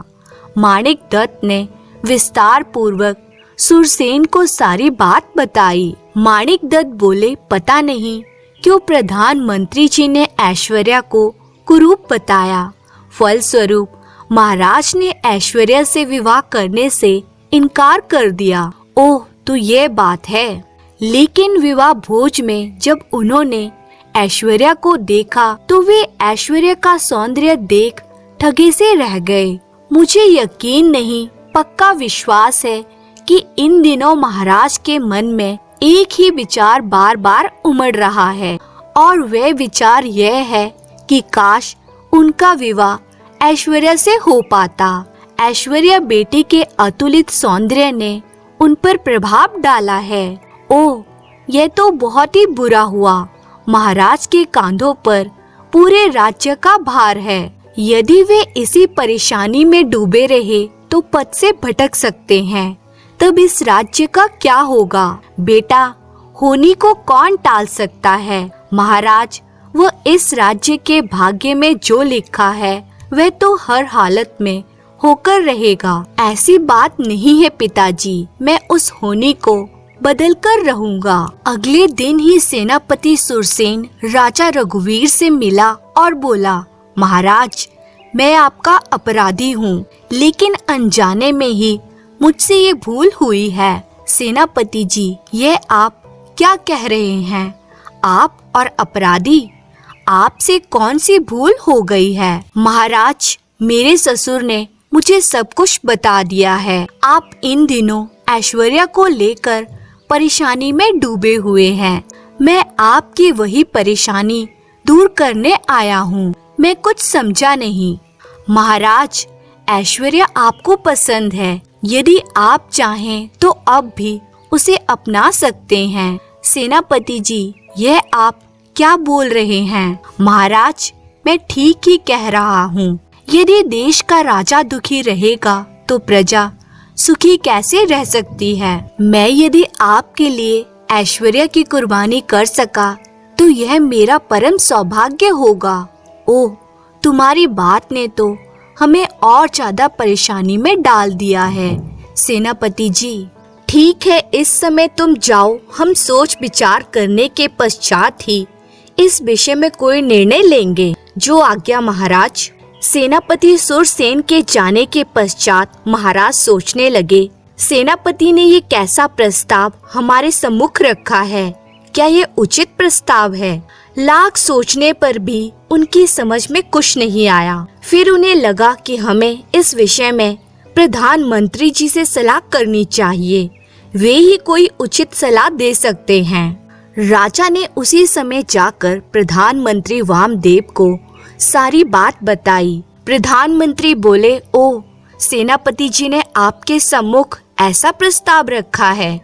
माणिक दत्त ने विस्तार पूर्वक सुरसेन को सारी बात बताई। माणिक दत्त बोले, पता नहीं क्यों प्रधानमंत्री जी ने ऐश्वर्या को कुरूप बताया। फलस्वरूप महाराज ने ऐश्वर्या से विवाह करने से इनकार कर दिया। ओह, तो ये बात है। लेकिन विवाह भोज में जब उन्होंने ऐश्वर्या को देखा तो वे ऐश्वर्या का सौंदर्य देख ठगे से रह गए। मुझे यकीन नहीं, पक्का विश्वास है कि इन दिनों महाराज के मन में एक ही विचार बार बार उमड़ रहा है, और वह विचार यह है कि काश उनका विवाह ऐश्वर्या से हो पाता। ऐश्वर्या बेटी के अतुलित सौंदर्य ने उन पर प्रभाव डाला है। ओह, यह तो बहुत ही बुरा हुआ। महाराज के कांधों पर पूरे राज्य का भार है। यदि वे इसी परेशानी में डूबे रहे तो पद से भटक सकते हैं। तब इस राज्य का क्या होगा? बेटा, होनी को कौन टाल सकता है? महाराज, वह इस राज्य के भाग्य में जो लिखा है वह तो हर हालत में होकर रहेगा। ऐसी बात नहीं है पिताजी, मैं उस होनी को बदल कर रहूंगा। अगले दिन ही सेनापति सुरसेन राजा रघुवीर से मिला और बोला, महाराज, मैं आपका अपराधी हूँ, लेकिन अनजाने में ही मुझसे ये भूल हुई है। सेनापति जी, ये आप क्या कह रहे हैं? आप और अपराधी? आपसे कौन सी भूल हो गई है? महाराज, मेरे ससुर ने मुझे सब कुछ बता दिया है। आप इन दिनों ऐश्वर्या को लेकर परेशानी में डूबे हुए हैं। मैं आपकी वही परेशानी दूर करने आया हूँ। मैं कुछ समझा नहीं। महाराज, ऐश्वर्या आपको पसंद है। यदि आप चाहें तो अब भी उसे अपना सकते हैं। सेनापति जी, यह आप क्या बोल रहे हैं? महाराज, मैं ठीक ही कह रहा हूँ। यदि देश का राजा दुखी रहेगा तो प्रजा सुखी कैसे रह सकती है? मैं यदि आपके लिए ऐश्वर्या की कुर्बानी कर सका तो यह मेरा परम सौभाग्य होगा। ओह, तुम्हारी बात ने तो हमें और ज्यादा परेशानी में डाल दिया है। सेनापति जी, ठीक है, इस समय तुम जाओ। हम सोच विचार करने के पश्चात ही इस विषय में कोई निर्णय लेंगे। जो आज्ञा महाराज। सेनापति सुरसेन के जाने के पश्चात महाराज सोचने लगे, सेनापति ने ये कैसा प्रस्ताव हमारे सम्मुख रखा है? क्या ये उचित प्रस्ताव है? लाख सोचने पर भी उनकी समझ में कुछ नहीं आया। फिर उन्हें लगा कि हमें इस विषय में प्रधानमंत्री जी से सलाह करनी चाहिए। वे ही कोई उचित सलाह दे सकते हैं। राजा ने उसी समय जाकर प्रधानमंत्री वामदेव को सारी बात बताई। प्रधानमंत्री बोले, ओ, सेनापति जी ने आपके सम्मुख ऐसा प्रस्ताव रखा है।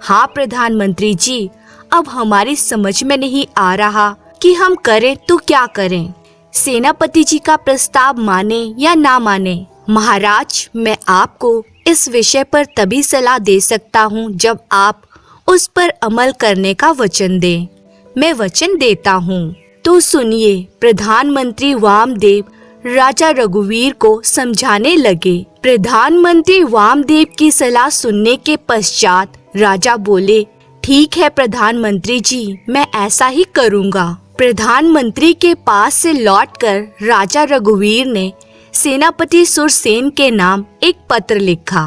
हाँ प्रधानमंत्री जी, अब हमारी समझ में नहीं आ रहा कि हम करें तो क्या करें। सेनापति जी का प्रस्ताव माने या ना माने, महाराज मैं आपको इस विषय पर तभी सलाह दे सकता हूँ जब आप उस पर अमल करने का वचन दें। मैं वचन देता हूँ। तो सुनिए, प्रधानमंत्री वामदेव राजा रघुवीर को समझाने लगे। प्रधानमंत्री वामदेव की सलाह सुनने के पश्चात राजा बोले, ठीक है प्रधानमंत्री जी, मैं ऐसा ही करूँगा। प्रधानमंत्री के पास से लौटकर राजा रघुवीर ने सेनापति सुरसेन के नाम एक पत्र लिखा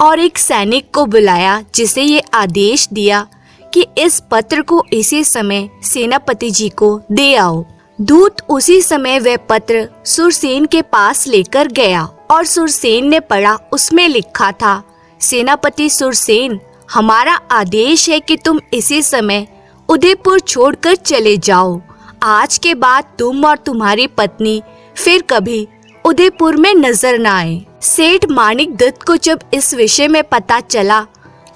और एक सैनिक को बुलाया, जिसे ये आदेश दिया कि इस पत्र को इसी समय सेनापति जी को दे आओ। दूत उसी समय वह पत्र सुरसेन के पास लेकर गया और सुरसेन ने पढ़ा। उसमें लिखा था, सेनापति सुरसेन, हमारा आदेश है कि तुम इसी समय उदयपुर छोड़कर चले जाओ। आज के बाद तुम और तुम्हारी पत्नी फिर कभी उदयपुर में नजर न आए। सेठ माणिक दत्त को जब इस विषय में पता चला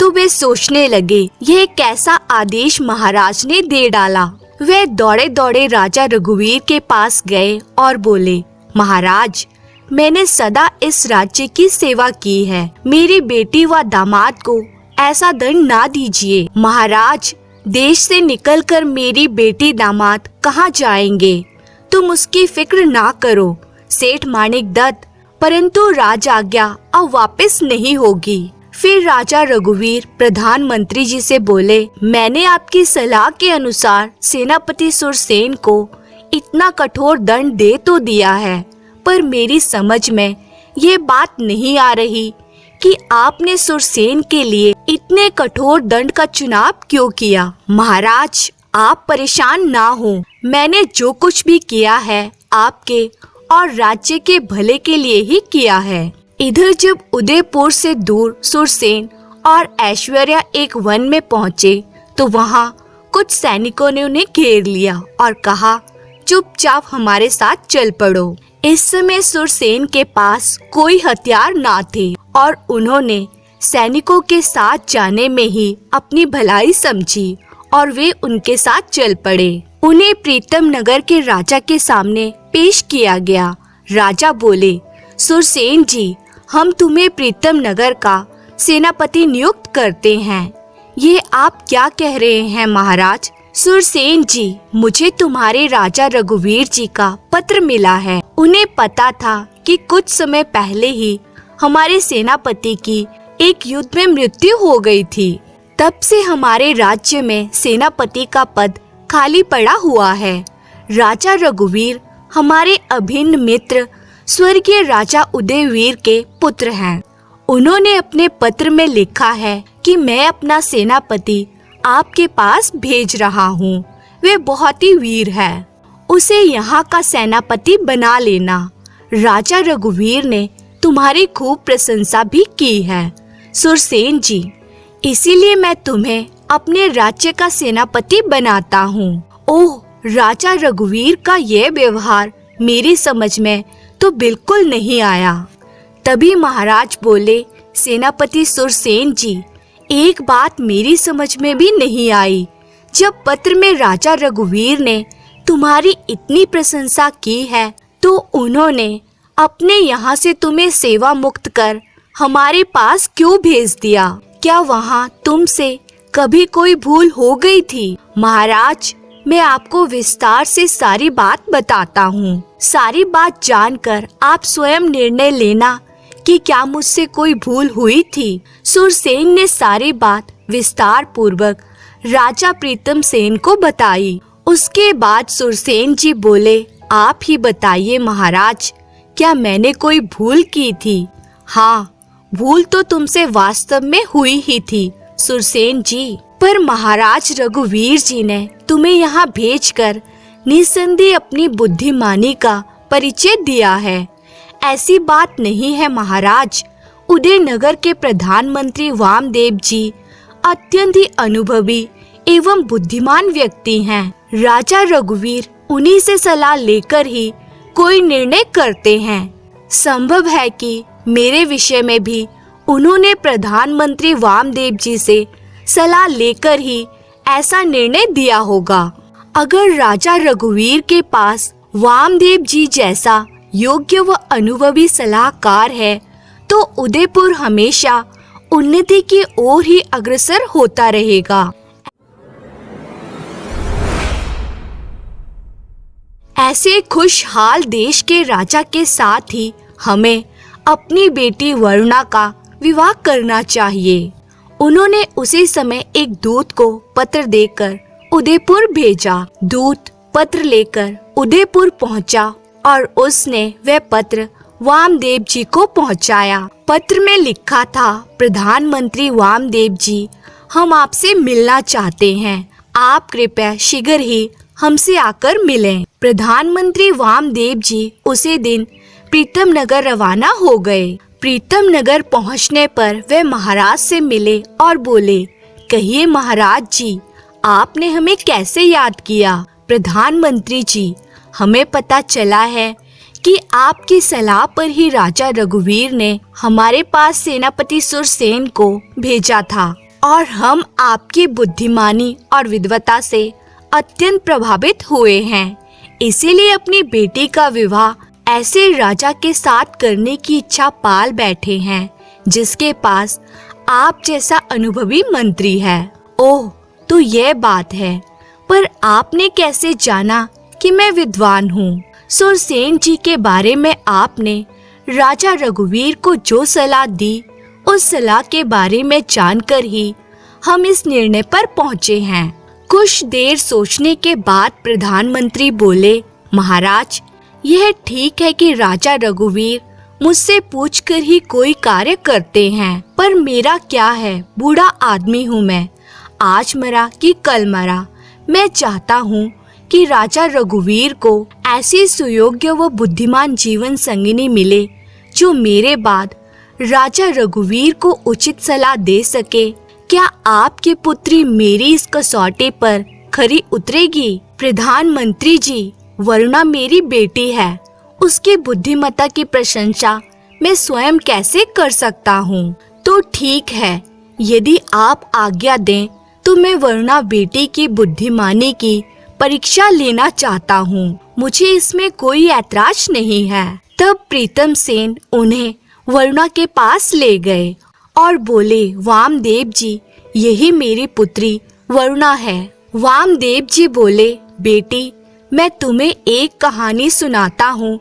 तो वे सोचने लगे, यह कैसा आदेश महाराज ने दे डाला। वे दौड़े दौड़े राजा रघुवीर के पास गए और बोले, महाराज मैंने सदा इस राज्य की सेवा की है, मेरी बेटी व दामाद को ऐसा दंड ना दीजिए। महाराज, देश से निकलकर मेरी बेटी दामाद कहाँ जाएंगे, तुम उसकी फिक्र ना करो सेठ माणिक दत्त, परंतु राज आज्ञा अब वापस नहीं होगी। फिर राजा रघुवीर प्रधानमंत्री जी से बोले, मैंने आपकी सलाह के अनुसार सेनापति सुरसेन को इतना कठोर दंड दे तो दिया है, पर मेरी समझ में ये बात नहीं आ रही कि आपने सुरसेन के लिए इतने कठोर दंड का चुनाव क्यों किया। महाराज आप परेशान ना हो, मैंने जो कुछ भी किया है आपके और राज्य के भले के लिए ही किया है। इधर जब उदयपुर से दूर सुरसेन और ऐश्वर्या एक वन में पहुँचे तो वहाँ कुछ सैनिकों ने उन्हें घेर लिया और कहा, चुपचाप हमारे साथ चल पड़ो। इस समय सुरसेन के पास कोई हथियार ना थे और उन्होंने सैनिकों के साथ जाने में ही अपनी भलाई समझी और वे उनके साथ चल पड़े। उन्हें प्रीतम नगर के राजा के सामने पेश किया गया। राजा बोले, सुरसेन जी, हम तुम्हें प्रीतम नगर का सेनापति नियुक्त करते हैं। ये आप क्या कह रहे हैं महाराज? सुरसेन जी, मुझे तुम्हारे राजा रघुवीर जी का पत्र मिला है। उन्हें पता था कि कुछ समय पहले ही हमारे सेनापति की एक युद्ध में मृत्यु हो गई थी। तब से हमारे राज्य में सेनापति का पद खाली पड़ा हुआ है। राजा रघुवीर हमारे अभिन्न मित्र स्वर्गीय राजा उदयवीर के पुत्र हैं। उन्होंने अपने पत्र में लिखा है कि मैं अपना सेनापति आपके पास भेज रहा हूँ। वे बहुत ही वीर है, उसे यहाँ का सेनापति बना लेना। राजा रघुवीर ने तुम्हारी खूब प्रशंसा भी की है सुरसेन जी, इसीलिए मैं तुम्हें अपने राज्य का सेनापति बनाता हूँ। ओह, राजा रघुवीर का यह व्यवहार मेरी समझ में तो बिल्कुल नहीं आया। तभी महाराज बोले, सेनापति सुरसेन जी, एक बात मेरी समझ में भी नहीं आई। जब पत्र में राजा रघुवीर ने तुम्हारी इतनी प्रशंसा की है तो उन्होंने अपने यहाँ से तुम्हें सेवा मुक्त कर हमारे पास क्यों भेज दिया? क्या वहाँ तुमसे कभी कोई भूल हो गई थी? महाराज, मैं आपको विस्तार से सारी बात बताता हूँ। सारी बात जानकर आप स्वयं निर्णय लेना कि क्या मुझसे कोई भूल हुई थी। सुरसेन ने सारी बात विस्तार पूर्वक राजा प्रीतम सेन को बताई। उसके बाद सुरसेन जी बोले, आप ही बताइए महाराज, क्या मैंने कोई भूल की थी? हाँ, भूल तो तुमसे वास्तव में हुई ही थी सुरसेन जी, पर महाराज रघुवीर जी ने तुम्हें यहाँ भेजकर निसंदेह अपनी बुद्धिमानी का परिचय दिया है। ऐसी बात नहीं है महाराज। उदयनगर के प्रधानमंत्री वामदेव जी अत्यंत ही अनुभवी एवं बुद्धिमान व्यक्ति हैं। राजा रघुवीर उन्हीं से सलाह लेकर ही कोई निर्णय करते हैं। संभव है कि मेरे विषय में भी उन्होंने प्रधानमंत्री वामदेव जी से सलाह लेकर ही ऐसा निर्णय दिया होगा। अगर राजा रघुवीर के पास वामदेव जी जैसा योग्य व अनुभवी सलाहकार है तो उदयपुर हमेशा उन्नति की ओर ही अग्रसर होता रहेगा। ऐसे खुशहाल देश के राजा के साथ ही हमें अपनी बेटी वरुणा का विवाह करना चाहिए। उन्होंने उसी समय एक दूत को पत्र देकर उदयपुर भेजा। दूत पत्र लेकर उदयपुर पहुंचा और उसने वह पत्र वामदेव जी को पहुंचाया। पत्र में लिखा था, प्रधानमंत्री वामदेव जी, हम आपसे मिलना चाहते हैं। आप कृपया शीघ्र ही हमसे आकर मिलें। प्रधानमंत्री वामदेव जी उसी दिन प्रीतम नगर रवाना हो गए। प्रीतम नगर पहुंचने पर वे महाराज से मिले और बोले, कहिए महाराज जी, आपने हमें कैसे याद किया? प्रधानमंत्री जी, हमें पता चला है कि आपकी सलाह पर ही राजा रघुवीर ने हमारे पास सेनापति सुरसेन को भेजा था और हम आपकी बुद्धिमानी और विद्वता से अत्यंत प्रभावित हुए हैं। इसीलिए अपनी बेटी का विवाह ऐसे राजा के साथ करने की इच्छा पाल बैठे हैं जिसके पास आप जैसा अनुभवी मंत्री है। ओह, तो यह बात है, पर आपने कैसे जाना कि मैं विद्वान हूँ? सुरसेन जी के बारे में आपने राजा रघुवीर को जो सलाह दी, उस सलाह के बारे में जानकर ही हम इस निर्णय पर पहुँचे हैं। कुछ देर सोचने के बाद प्रधानमंत्री बोले, महाराज, यह ठीक है कि राजा रघुवीर मुझसे पूछकर ही कोई कार्य करते हैं, पर मेरा क्या है, बूढ़ा आदमी हूँ मैं, आज मरा कि कल मरा। मैं चाहता हूँ कि राजा रघुवीर को ऐसी सुयोग्य व बुद्धिमान जीवन संगिनी मिले जो मेरे बाद राजा रघुवीर को उचित सलाह दे सके। क्या आपकी पुत्री मेरी इस कसौटी पर खरी उतरेगी? प्रधानमंत्री जी, वरुणा मेरी बेटी है, उसकी बुद्धिमत्ता की प्रशंसा मैं स्वयं कैसे कर सकता हूँ? तो ठीक है, यदि आप आज्ञा दें तो मैं वरुणा बेटी की बुद्धिमानी की परीक्षा लेना चाहता हूँ। मुझे इसमें कोई ऐतराज नहीं है। तब प्रीतम सेन उन्हें वरुणा के पास ले गए और बोले, वामदेव जी, यही मेरी पुत्री वरुणा है। वामदेव जी बोले, बेटी, मैं तुम्हें एक कहानी सुनाता हूँ,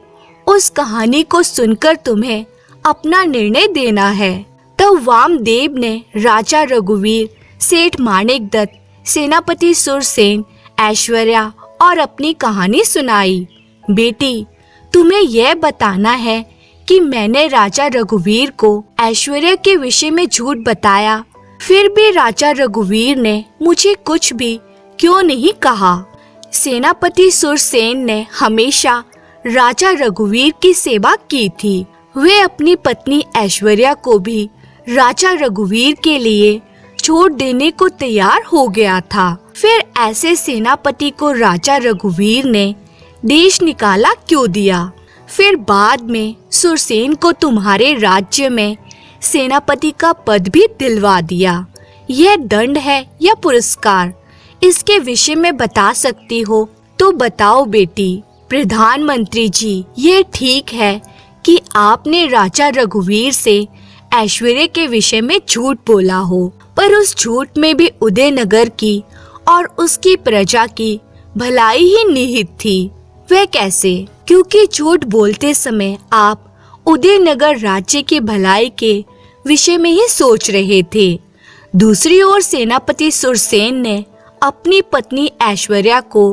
उस कहानी को सुनकर तुम्हें अपना निर्णय देना है। तब वामदेव ने राजा रघुवीर, सेठ माणिकदत्त, सेनापति सुरसेन, ऐश्वर्या और अपनी कहानी सुनाई। बेटी, तुम्हें यह बताना है कि मैंने राजा रघुवीर को ऐश्वर्या के विषय में झूठ बताया, फिर भी राजा रघुवीर ने मुझे कुछ भी क्यों नहीं कहा। सेनापति सुरसेन ने हमेशा राजा रघुवीर की सेवा की थी। वे अपनी पत्नी ऐश्वर्या को भी राजा रघुवीर के लिए छोड़ देने को तैयार हो गया था। फिर ऐसे सेनापति को राजा रघुवीर ने देश निकाला क्यों दिया? फिर बाद में सुरसेन को तुम्हारे राज्य में सेनापति का पद भी दिलवा दिया। यह दंड है या पुरस्कार? इसके विषय में बता सकती हो तो बताओ बेटी। प्रधानमंत्री जी, ये ठीक है कि आपने राजा रघुवीर से ऐश्वर्या के विषय में झूठ बोला हो, पर उस झूठ में भी उदयनगर की और उसकी प्रजा की भलाई ही निहित थी। वह कैसे? क्योंकि झूठ बोलते समय आप उदयनगर राज्य की भलाई के विषय में ही सोच रहे थे। दूसरी ओर सेनापति सुरसेन ने अपनी पत्नी ऐश्वर्या को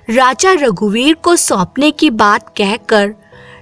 राजा रघुवीर को सौंपने की बात कहकर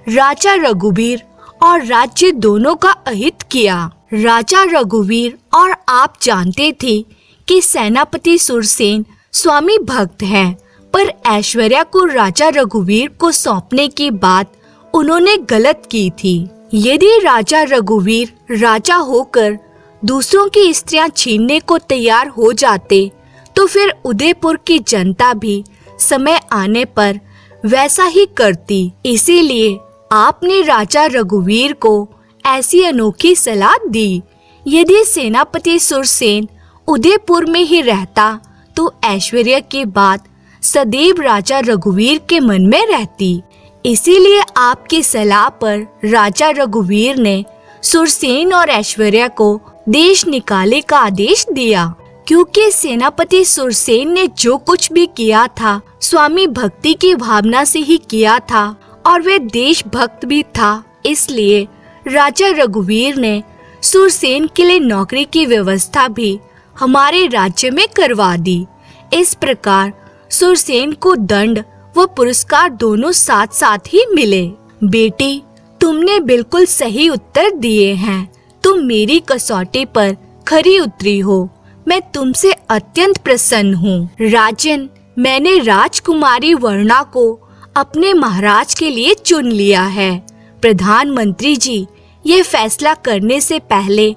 राजा रघुवीर और राज्य दोनों का अहित किया। राजा रघुवीर और आप जानते थे कि सेनापति सुरसेन स्वामी भक्त हैं, पर ऐश्वर्या को राजा रघुवीर को सौंपने की बात उन्होंने गलत की थी। यदि राजा रघुवीर राजा होकर दूसरों की स्त्रियां छीनने को तैयार हो जाते तो फिर उदयपुर की जनता भी समय आने पर वैसा ही करती। इसीलिए आपने राजा रघुवीर को ऐसी अनोखी सलाह दी। यदि सेनापति सुरसेन उदयपुर में ही रहता तो ऐश्वर्य की बात सदैव राजा रघुवीर के मन में रहती। इसीलिए आपकी सलाह पर राजा रघुवीर ने सुरसेन और ऐश्वर्या को देश निकाले का आदेश दिया। क्योंकि सेनापति सुरसेन ने जो कुछ भी किया था स्वामी भक्ति की भावना से ही किया था और वे देशभक्त भी था, इसलिए राजा रघुवीर ने सुरसेन के लिए नौकरी की व्यवस्था भी हमारे राज्य में करवा दी। इस प्रकार सुरसेन को दंड व पुरस्कार दोनों साथ साथ ही मिले। बेटी, तुमने बिल्कुल सही उत्तर दिए हैं। तुम मेरी कसौटी पर खरी उतरी हो। मैं तुमसे अत्यंत प्रसन्न हूँ। राजन, मैंने राजकुमारी वर्णा को अपने महाराज के लिए चुन लिया है। प्रधानमंत्री जी, ये फैसला करने से पहले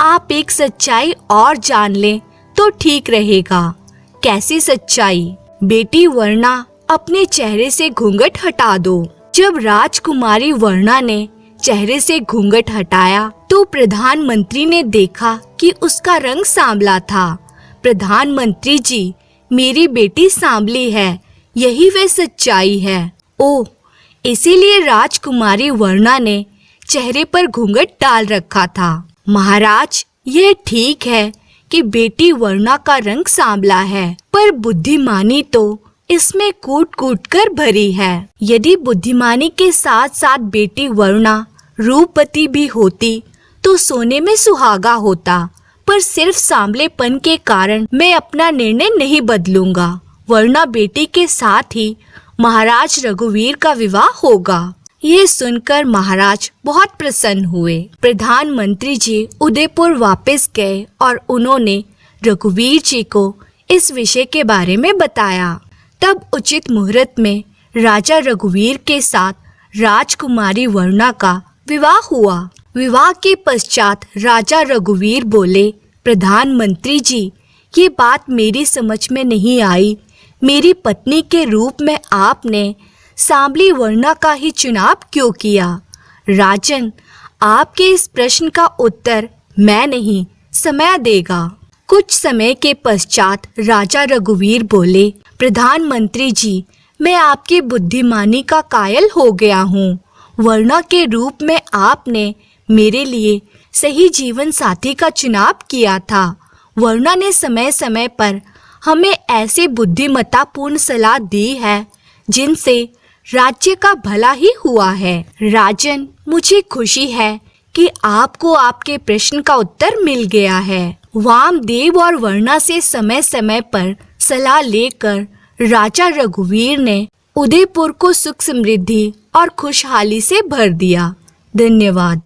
आप एक सच्चाई और जान लें तो ठीक रहेगा। कैसी सच्चाई? बेटी वर्णा, अपने चेहरे से घूंघट हटा दो। जब राजकुमारी वर्णा ने चेहरे से घूंघट हटाया तो प्रधानमंत्री ने देखा कि उसका रंग सांवला था। प्रधानमंत्री जी, मेरी बेटी सांवली है, यही वह सच्चाई है। ओह, इसीलिए राजकुमारी वर्णा ने चेहरे पर घूंघट डाल रखा था। महाराज, यह ठीक है कि बेटी वर्णा का रंग सांवला है, पर बुद्धिमानी तो इसमें कूट कूट कर भरी है। यदि बुद्धिमानी के साथ साथ बेटी वर्णा रूपवती भी होती तो सोने में सुहागा होता, पर सिर्फ सांवलेपन के कारण मैं अपना निर्णय नहीं बदलूंगा। वर्णा बेटी के साथ ही महाराज रघुवीर का विवाह होगा। ये सुनकर महाराज बहुत प्रसन्न हुए। प्रधानमंत्री जी उदयपुर वापस गए और उन्होंने रघुवीर जी को इस विषय के बारे में बताया। तब उचित मुहूर्त में राजा रघुवीर के साथ राजकुमारी वर्णा का विवाह हुआ। विवाह के पश्चात राजा रघुवीर बोले, प्रधानमंत्री जी, ये बात मेरी समझ में नहीं आई। मेरी पत्नी के रूप में आपने सांवली वर्णा का ही चुनाव क्यों किया? राजन, आपके इस प्रश्न का उत्तर मैं नहीं, समय देगा। कुछ समय के पश्चात राजा रघुवीर बोले, प्रधानमंत्री जी, मैं आपकी बुद्धिमानी का कायल हो गया हूँ। वर्णा के रूप में आपने मेरे लिए सही जीवन साथी का चुनाव किया था। वर्णा ने समय समय पर हमें ऐसे बुद्धिमत्तापूर्ण सलाह दी है जिनसे राज्य का भला ही हुआ है। राजन, मुझे खुशी है कि आपको आपके प्रश्न का उत्तर मिल गया है। वामदेव और वर्णा से समय समय पर सलाह लेकर राजा रघुवीर ने उदयपुर को सुख समृद्धि और खुशहाली से भर दिया। धन्यवाद।